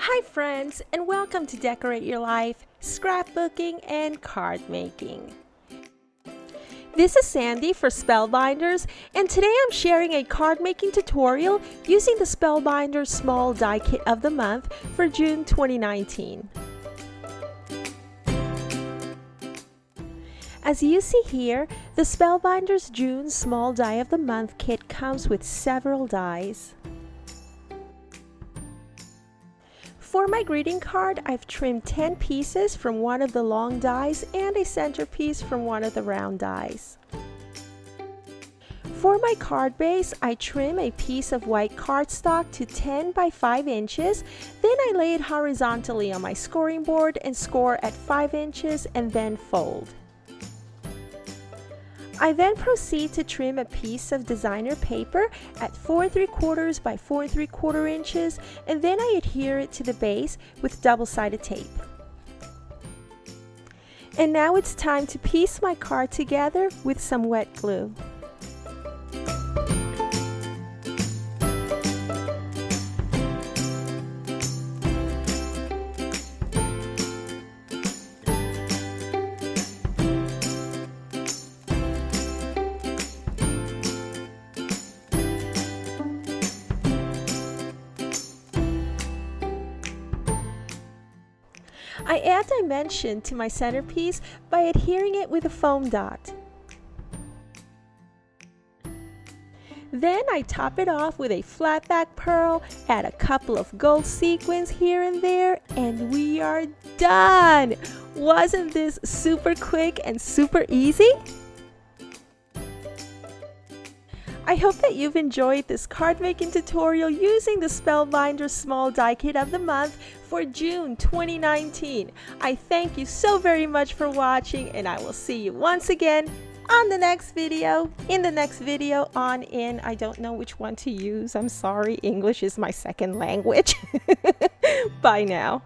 Hi friends, and welcome to Decorate Your Life, Scrapbooking and Card Making. This is Sandy for Spellbinders, and today I'm sharing a card making tutorial using the Spellbinders Small Die Kit of the Month for June 2019. As you see here, the Spellbinders June Small Die of the Month kit comes with several dies. For my greeting card, I've trimmed 10 pieces from one of the long dies and a centerpiece from one of the round dies. For my card base, I trim a piece of white cardstock to 10 by 5 inches, then I lay it horizontally on my scoring board and score at 5 inches and then fold. I then proceed to trim a piece of designer paper at 4 3/4 by 4 3/4 inches, and then I adhere it to the base with double-sided tape. And now it's time to piece my card together with some wet glue. I add dimension to my centerpiece by adhering it with a foam dot. Then I top it off with a flat back pearl, add a couple of gold sequins here and there, and we are done! Wasn't this super quick and super easy? I hope that you've enjoyed this card making tutorial using the Spellbinders Small Die Kit of the Month for June 2019. I thank you so very much for watching, and I will see you once again on the next video, I don't know which one to use. I'm sorry, English is my second language. Bye now.